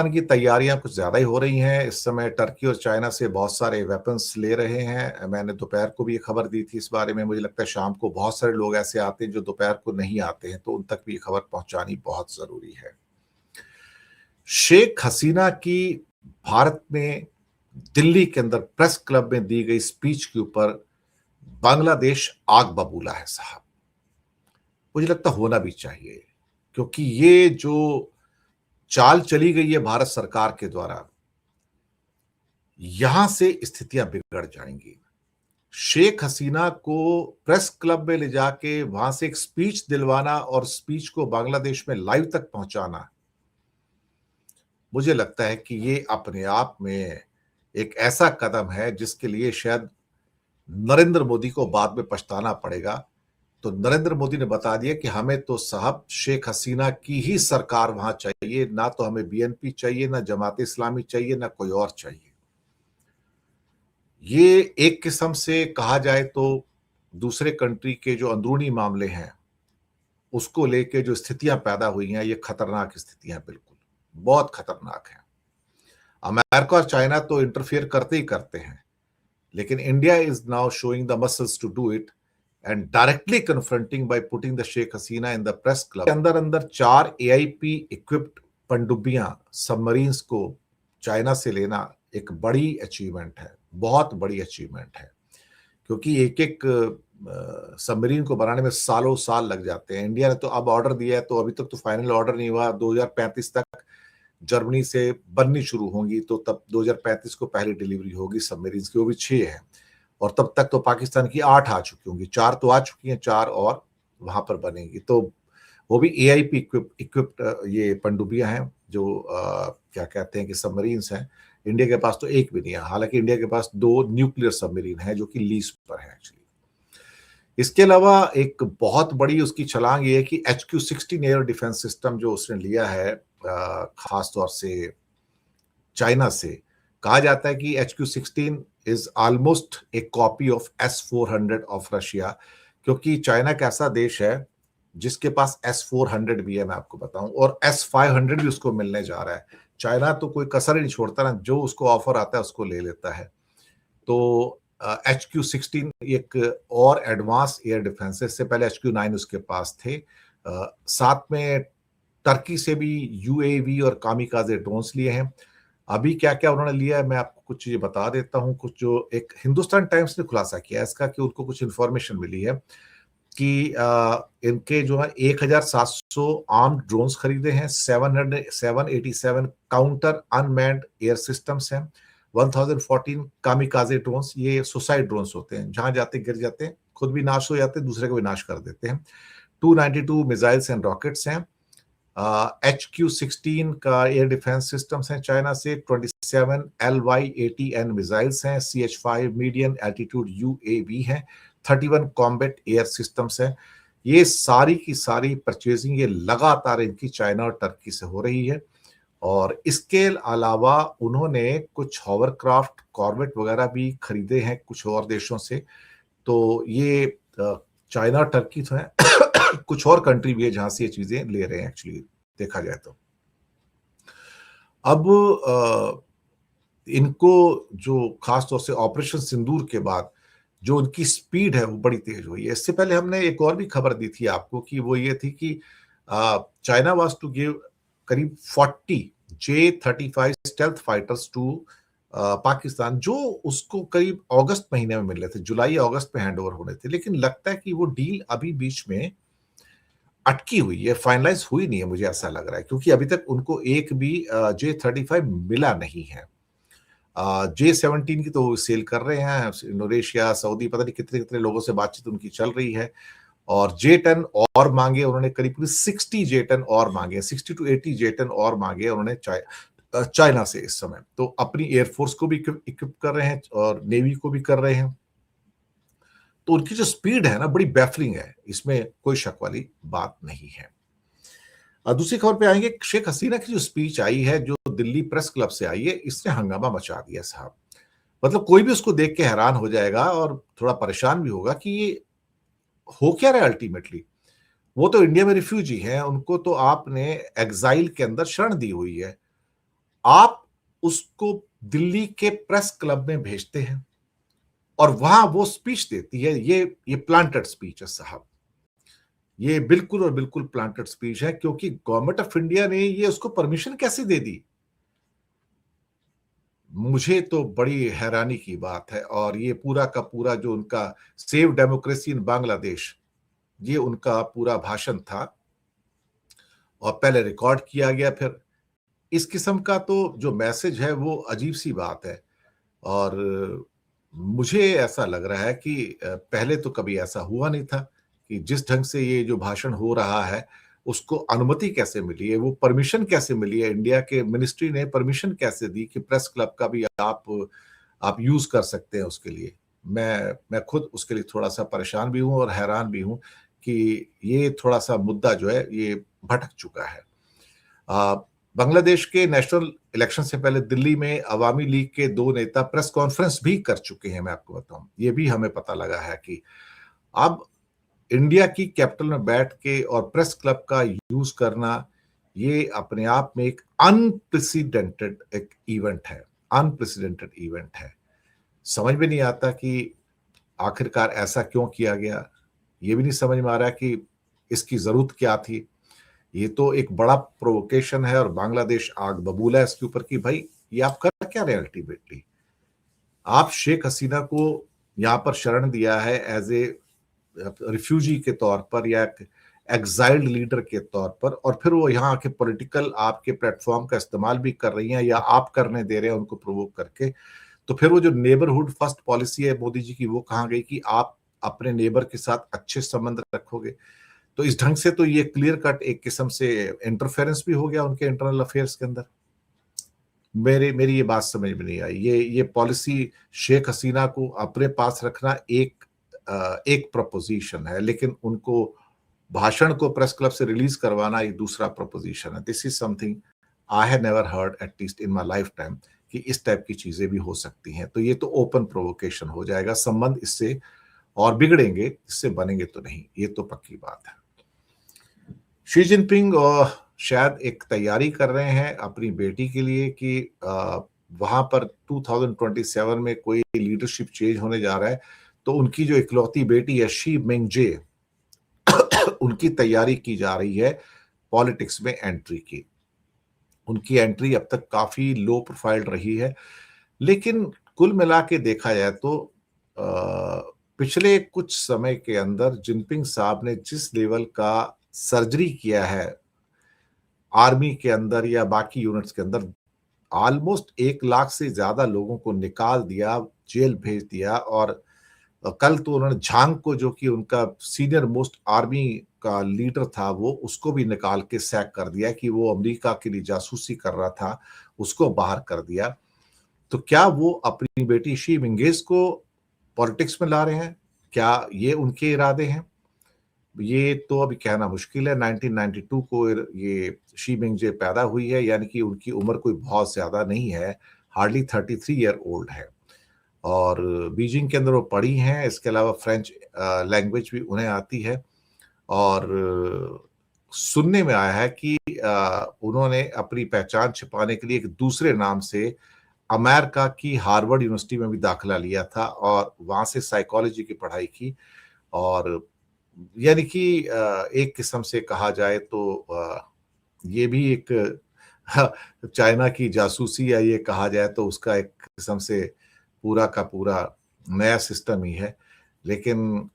की तैयारियां कुछ ज्यादा ही हो रही हैं। इस समय टर्की और चाइना से बहुत सारे वेपन्स ले रहे हैं। मैंने दोपहर को भी ये खबर दी थी इस बारे में। मुझे लगता है शाम को बहुत सारे लोग ऐसे आते हैं जो दोपहर को नहीं आते हैं, तो उन तक भी ये खबर पहुंचानी बहुत जरूरी है। शेख हसीना की भारत में दिल्ली के अंदर प्रेस क्लब में दी गई स्पीच के ऊपर बांग्लादेश आग बबूला है साहब। मुझे लगता होना भी चाहिए, क्योंकि ये जो चाल चली गई है भारत सरकार के द्वारा, यहां से स्थितियां बिगड़ जाएंगी। शेख हसीना को प्रेस क्लब में ले जाके वहां से एक स्पीच दिलवाना और स्पीच को बांग्लादेश में लाइव तक पहुंचाना, मुझे लगता है कि ये अपने आप में एक ऐसा कदम है जिसके लिए शायद नरेंद्र मोदी को बाद में पछताना पड़ेगा। तो नरेंद्र मोदी ने बता दिया कि हमें तो साहब शेख हसीना की ही सरकार वहां चाहिए, ना तो हमें बीएनपी चाहिए, ना जमात इस्लामी चाहिए, ना कोई और चाहिए। ये एक किस्म से कहा जाए तो दूसरे कंट्री के जो अंदरूनी मामले हैं उसको लेके जो स्थितियां पैदा हुई हैं, ये खतरनाक स्थितियां बिल्कुल बहुत खतरनाक हैं। अमेरिका और चाइना तो इंटरफियर करते ही करते हैं, लेकिन India is now showing the muscles to do it and directly confronting by putting the Sheikh Hasina in the press club. अंदर अंदर 4 एआईपी इक्विप्ड पनडुब्बियां सबमरीन्स को चाइना से लेना एक बड़ी अचीवमेंट है, बहुत बड़ी अचीवमेंट है, क्योंकि एक एक सबमरीन को बनाने में सालों साल लग जाते हैं। इंडिया ने तो अब ऑर्डर दिया है, तो अभी तक तो फाइनल ऑर्डर नहीं हुआ। 2035 तक जर्मनी से बननी शुरू होंगी, तो तब 2035 को पहली डिलीवरी होगी सबमरीन्स की, वो भी 6 है। और तब तक तो पाकिस्तान की 8 आ चुकी होंगी, 4 तो आ चुकी हैं, 4 और वहां पर बनेंगी। तो वो भी एआईपी इक्विप्ड ये पनडुब्बियां हैं जो क्या कहते हैं कि सबमरीन्स हैं। इंडिया के पास तो एक भी नहीं है, हालांकि इंडिया के पास 2 न्यूक्लियर सबमरीन है जो कि लीज पर है एक्चुअली। इसके अलावा एक बहुत बड़ी उसकी छलांग ये है कि HQ-16 एयर डिफेंस सिस्टम जो उसने लिया है खास तौर से चाइना से, कहा जाता है कि HQ-16 is almost A copy of S-400 of Russia, क्योंकि चाइना एक ऐसा देश है जिसके पास S-400 भी है, मैं आपको बताऊं, और S-500 भी उसको मिलने जा रहा है। चाइना तो कोई कसर ही नहीं छोड़ता ना, जो उसको ऑफर आता है उसको ले लेता है। तो HQ-16 एक और एडवांस एयर डिफेंस है। इससे पहले HQ-9 उसके पास थे। साथ में टर्की से भी यूएवी और कामिकाजे ड्रोन्स लिए हैं। अभी क्या क्या उन्होंने लिया है मैं आपको कुछ चीजें बता देता हूं। कुछ जो एक हिंदुस्तान टाइम्स ने खुलासा किया है इसका, कि उनको कुछ इंफॉर्मेशन मिली है कि इनके जो है 1700 आर्म्ड ड्रोन्स खरीदे हैं, 787 काउंटर अनमैन्ड एयर सिस्टम्स हैं, 1014 कामिकाजे ड्रोन्स, ये सुसाइड ड्रोन्स होते हैं, जहां जाते गिर जाते हैं, खुद भी नाश हो जाते हैं, दूसरे को भी नाश कर देते हैं। 292 मिसाइल्स एंड रॉकेट्स हैं। HQ-16 का एयर डिफेंस सिस्टम्स हैं चाइना से। 27 LY-80N मिसाइल्स हैं। CH-5 मीडियम एल्टीट्यूड UAV हैं। 31 कॉम्बैट एयर सिस्टम्स हैं। ये सारी की सारी परचेजिंग ये लगातार इनकी चाइना और टर्की से हो रही है। और इसके अलावा उन्होंने कुछ हॉवरक्राफ्ट कॉर्वेट वगैरह भी खरीदे हैं कुछ और देशों से। तो ये चाइना और टर्की तो है कुछ और कंट्री भी है जहां से ये चीजें ले रहे हैं एक्चुअली देखा जाए तो। अब इनको जो खास तौर से ऑपरेशन सिंदूर के बाद जो उनकी स्पीड है वो बड़ी तेज हुई है। इससे पहले हमने एक और भी खबर दी थी आपको कि वो ये थी कि चाइना वाज टू गिव करीब 40 J-35 stealth fighters to Pakistan, जो उसको करीब अगस्त महीने में मिल रहे थे, जुलाई या अगस्त में हैंड ओवर होने थे। लेकिन लगता है कि वो डील अभी बीच में अटकी हुई है, फाइनलाइज हुई नहीं है, मुझे ऐसा लग रहा है, क्योंकि अभी तक उनको एक भी J-35 मिला नहीं है। J-17 की तो सेल कर रहे हैं, इंडोनेशिया, सऊदी, पता नहीं कितने कितने लोगों से बातचीत उनकी चल रही है। और J-10 और मांगे उन्होंने, करीब 60 J-10 और मांगे, 60 to 80 J-10 और मांगे उन्होंने चाइना से इस समय। तो अपनी एयरफोर्स को भी इक्विप कर रहे हैं और नेवी को भी कर रहे हैं। तो उनकी जो स्पीड है ना, बड़ी बैफलिंग है, इसमें कोई शक वाली बात नहीं है। दूसरी खबर पे आएंगे। शेख हसीना की जो स्पीच आई है, जो दिल्ली प्रेस क्लब से आई है, इसने हंगामा मचा दिया साहब। मतलब कोई भी उसको देख के हैरान हो जाएगा और थोड़ा परेशान भी होगा कि ये हो क्या रहा है अल्टीमेटली। वो तो इंडिया में रिफ्यूजी हैं, उनको तो आपने एग्जाइल के अंदर शरण दी हुई है, आप उसको दिल्ली के प्रेस क्लब में भेजते हैं और वहां वो स्पीच देती है। ये प्लांटेड स्पीच है साहब, ये बिल्कुल और बिल्कुल प्लांटेड स्पीच है, क्योंकि गवर्नमेंट ऑफ इंडिया ने ये उसको परमिशन कैसे दे दी? मुझे तो बड़ी हैरानी की बात है। और ये पूरा का पूरा जो उनका सेव डेमोक्रेसी इन बांग्लादेश, ये उनका पूरा भाषण था और पहले रिकॉर्ड किया गया, फिर इस किस्म का तो जो मैसेज है वो अजीब सी बात है। और मुझे ऐसा लग रहा है कि पहले तो कभी ऐसा हुआ नहीं था कि जिस ढंग से ये जो भाषण हो रहा है, उसको अनुमति कैसे मिली है, वो परमिशन कैसे मिली है, इंडिया के मिनिस्ट्री ने परमिशन कैसे दी कि प्रेस क्लब का भी आप यूज कर सकते हैं उसके लिए। मैं खुद उसके लिए थोड़ा सा परेशान भी हूं और हैरान भी हूं कि ये थोड़ा सा मुद्दा जो है ये भटक चुका है। आ, बांग्लादेश के नेशनल इलेक्शन से पहले दिल्ली में अवामी लीग के दो नेता प्रेस कॉन्फ्रेंस भी कर चुके हैं। मैं आपको बताऊं, ये भी हमें पता लगा है कि अब इंडिया की कैपिटल में बैठ के और प्रेस क्लब का यूज करना, ये अपने आप में एक अनप्रेसिडेंटेड एक इवेंट है, अनप्रेसिडेंटेड इवेंट है। समझ में नहीं आता कि आखिरकार ऐसा क्यों किया गया। ये भी नहीं समझ में आ रहा कि इसकी जरूरत क्या थी। ये तो एक बड़ा प्रोवोकेशन है और बांग्लादेश आग बबूला है इसके ऊपर कि भाई ये आप कर क्या रहे हैं। अल्टीमेटली आप शेख हसीना को यहां पर शरण दिया है एज ए रिफ्यूजी के तौर पर या एग्जाइल्ड लीडर के तौर पर, और फिर वो यहाँ आके पॉलिटिकल आपके प्लेटफॉर्म का इस्तेमाल भी कर रही हैं या आप करने दे रहे हैं उनको प्रोवोक करके। तो फिर वो जो नेबरहुड फर्स्ट पॉलिसी है मोदी जी की, वो कहाँ गई कि आप अपने नेबर के साथ अच्छे संबंध रखोगे? तो इस ढंग से तो ये क्लियर कट एक किस्म से इंटरफेरेंस भी हो गया उनके इंटरनल अफेयर्स के अंदर। मेरी ये बात समझ में नहीं आई। ये पॉलिसी शेख हसीना को अपने पास रखना एक प्रपोजिशन है, लेकिन उनको भाषण को प्रेस क्लब से रिलीज करवाना एक दूसरा प्रपोजिशन है। This is something I have never heard at least in my life time कि इस टाइप की चीजें भी हो सकती हैं। तो ये तो ओपन प्रोवोकेशन हो जाएगा, संबंध इससे और बिगड़ेंगे, इससे बनेंगे तो नहीं, ये तो पक्की बात है। शी जिनपिंग शायद एक तैयारी कर रहे हैं अपनी बेटी के लिए कि वहां पर 2027 में कोई लीडरशिप चेंज होने जा रहा है, तो उनकी जो इकलौती बेटी है शी मिंगजे, उनकी तैयारी की जा रही है पॉलिटिक्स में एंट्री की। उनकी एंट्री अब तक काफी लो प्रोफाइल रही है, लेकिन कुल मिला के देखा जाए तो पिछले कुछ समय के अंदर जिनपिंग साहब ने जिस लेवल का सर्जरी किया है आर्मी के अंदर या बाकी यूनिट्स के अंदर, ऑलमोस्ट 1 लाख से ज्यादा लोगों को निकाल दिया, जेल भेज दिया। और कल तो उन्होंने झांग को, जो कि उनका सीनियर मोस्ट आर्मी का लीडर था, वो उसको भी निकाल के सैक कर दिया कि वो अमेरिका के लिए जासूसी कर रहा था, उसको बाहर कर दिया। तो क्या वो अपनी बेटी शी मिंगेज को पॉलिटिक्स में ला रहे हैं? क्या ये उनके इरादे हैं? ये तो अभी कहना मुश्किल है। 1992 को ये शी मिंगजे पैदा हुई है, यानी कि उनकी उम्र कोई बहुत ज्यादा नहीं है, हार्डली 33 ईयर ओल्ड है। और बीजिंग के अंदर वो पढ़ी हैं, इसके अलावा फ्रेंच लैंग्वेज भी उन्हें आती है। और सुनने में आया है कि उन्होंने अपनी पहचान छिपाने के लिए एक दूसरे नाम से अमेरिका की हार्वर्ड यूनिवर्सिटी में भी दाखिला लिया था और वहां से साइकोलॉजी की पढ़ाई की। और यानी कि एक किस्म से कहा जाए तो ये भी एक चाइना की जासूसी, या ये कहा जाए तो उसका एक किस्म से पूरा का पूरा नया सिस्टम ही है। लेकिन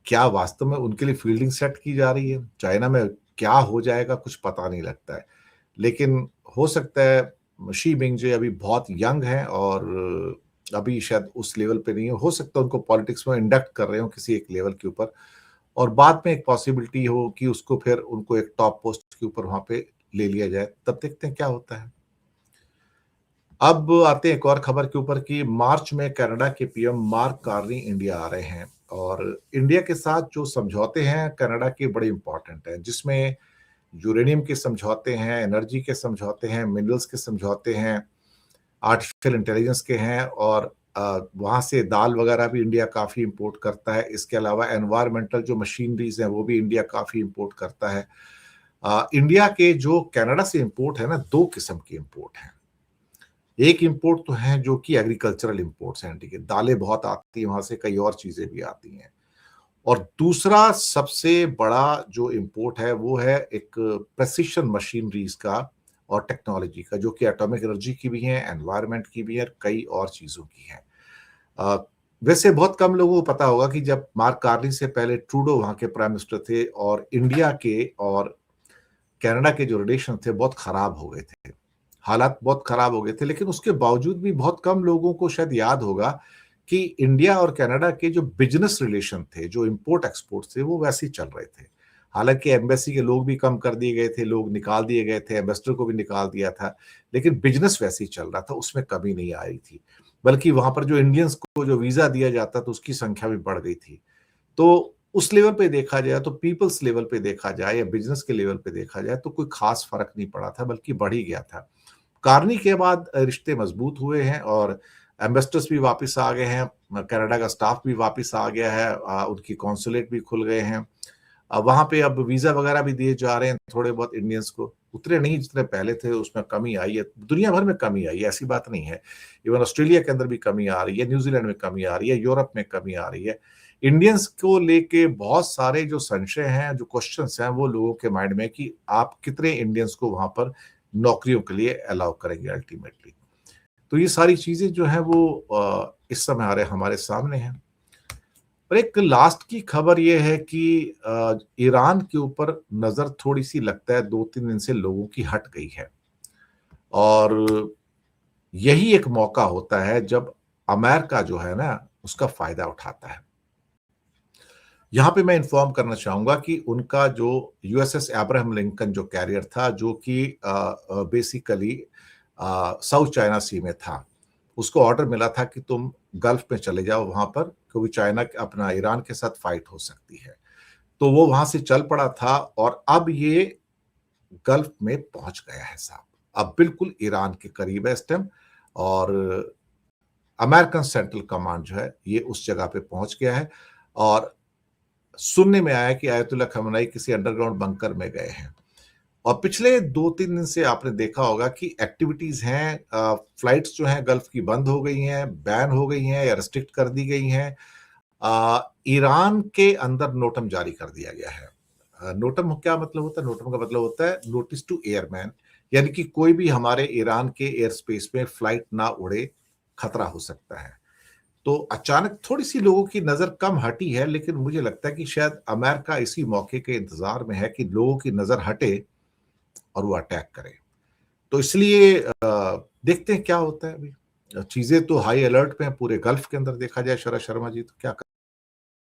क्या वास्तव में उनके लिए फील्डिंग सेट की जा रही है? चाइना में क्या हो जाएगा कुछ पता नहीं लगता है। लेकिन हो सकता है शी मिंगजे अभी बहुत यंग है और अभी शायद उस लेवल पे नहीं हो सकता उनको पॉलिटिक्स में इंडक्ट कर रहे हो किसी एक लेवल के ऊपर, और बाद में एक पॉसिबिलिटी हो कि उसको फिर उनको एक टॉप पोस्ट के ऊपर वहां पे ले लिया जाए। तब देखते हैं क्या होता है। अब आते हैं एक और खबर के ऊपर कि मार्च में कनाडा के पीएम मार्क कार्नी इंडिया आ रहे हैं। और इंडिया के साथ जो समझौते हैं कनाडा के बड़े इंपॉर्टेंट हैं, जिसमें यूरेनियम के समझौते हैं, एनर्जी के समझौते हैं, मिनरल्स के समझौते हैं, आर्टिफिशियल इंटेलिजेंस के हैं। और वहाँ से दाल वगैरह भी इंडिया काफ़ी इंपोर्ट करता है। इसके अलावा एनवायरमेंटल जो मशीनरीज हैं वो भी इंडिया काफ़ी इंपोर्ट करता है। इंडिया के जो कनाडा से इंपोर्ट है ना, दो किस्म के इंपोर्ट हैं। एक इंपोर्ट तो हैं जो कि एग्रीकल्चरल इंपोर्ट्स हैं, ठीक है? दालें बहुत आती हैं वहाँ से, कई और चीज़ें भी आती हैं। और दूसरा सबसे बड़ा जो इंपोर्ट है वो है एक प्रिसिशन मशीनरीज़ का और टेक्नोलॉजी का, जो कि एटॉमिक एनर्जी की भी है, एनवायरनमेंट की भी है, कई और चीज़ों की है। अ, वैसे बहुत कम लोगों को पता होगा कि जब मार्क कार्नी से पहले ट्रूडो वहाँ के प्राइम मिनिस्टर थे और इंडिया के और कनाडा के जो रिलेशन थे बहुत खराब हो गए थे। हालात बहुत खराब हो गए थे, लेकिन उसके बावजूद भी बहुत कम लोगों को शायद याद होगा कि इंडिया और कनाडा के जो बिज़नेस रिलेशन थे, जो इम्पोर्ट-एक्सपोर्ट थे, वो वैसे ही चल रहे थे। हालाँकि एम्बेसी के लोग भी कम कर दिए गए थे, लोग निकाल दिए गए थे, एम्बेसडर को भी निकाल दिया था, लेकिन बिज़नेस वैसे ही चल रहा था, उसमें कमी नहीं आई थी। बल्कि वहाँ पर जो इंडियंस को जो वीज़ा दिया जाता था, उसकी संख्या भी बढ़ गई थी। तो उस लेवल पे देखा जाए तो पीपल्स लेवल पे देखा जाए या बिज़नेस के लेवल पे देखा जाए तो कोई ख़ास फ़र्क नहीं पड़ा था, बल्कि बढ़ ही गया था। कार्नी के बाद रिश्ते मज़बूत हुए हैं और एम्बेसडर्स भी वापस आ गए हैं, कनाडा का स्टाफ भी वापस आ गया है, उनकी कॉन्सुलेट भी खुल गए हैं। वहाँ पे अब वीज़ा वगैरह भी दिए जा रहे हैं थोड़े बहुत इंडियंस को, उतने नहीं जितने पहले थे, उसमें कमी आई है। दुनिया भर में कमी आई है, ऐसी बात नहीं है। इवन ऑस्ट्रेलिया के अंदर भी कमी आ रही है, न्यूज़ीलैंड में कमी आ रही है, यूरोप में कमी आ रही है। इंडियंस को लेके बहुत सारे जो संशय हैं, जो क्वेश्चन्स हैं, वो लोगों के माइंड में कि आप कितने इंडियंस को वहाँ पर नौकरियों के लिए अलाउ करेंगे अल्टीमेटली। तो ये सारी चीज़ें जो हैं वो इस समय हमारे हमारे सामने हैं। और एक लास्ट की खबर ये है कि ईरान के ऊपर नज़र थोड़ी-सी लगता है 2-3 दिन से लोगों की हट गई है। और यही एक मौका होता है जब अमेरिका जो है ना, उसका फ़ायदा उठाता है। यहाँ पे मैं इन्फॉर्म करना चाहूँगा कि उनका जो यूएसएस अब्राहम लिंकन जो कैरियर था, जो कि बेसिकली साउथ चाइना सी में था। उसको ऑर्डर मिला था कि तुम गल्फ में चले जाओ वहाँ पर, क्योंकि चाइना अपना ईरान के साथ फाइट हो सकती है। तो वो वहाँ से चल पड़ा था और अब ये गल्फ में पहुँच गया है साहब। अब बिल्कुल ईरान के करीब है इस टाइम और अमेरिकन सेंट्रल कमांड जो है, ये उस जगह पे पहुँच गया है और सुनने में आया कि आयतुल्लाह खamenei किसी अंडरग्राउंड बंकर में गए हैं। और पिछले 2-3 दिन से आपने देखा होगा कि एक्टिविटीज़ हैं, फ्लाइट्स जो हैं गल्फ की बंद हो गई हैं, बैन हो गई हैं या रिस्ट्रिक्ट कर दी गई हैं। ईरान के अंदर नोटम जारी कर दिया गया है। नोटम क्या मतलब होता है? नोटम का मतलब होता है नोटिस टू एयरमैन, यानी कि कोई भी हमारे ईरान के एयर स्पेस में फ्लाइट ना उड़े, खतरा हो सकता है। तो अचानक थोड़ी-सी लोगों की नज़र कम हटी है, लेकिन मुझे लगता है कि शायद अमेरिका इसी मौके के इंतज़ार में है कि लोगों की नज़र हटे और वो अटैक करे। तो इसलिए देखते हैं क्या होता है अभी। चीज़ें तो हाई अलर्ट पे हैं पूरे गल्फ के अंदर देखा जाए शरा शर्मा जी, तो क्या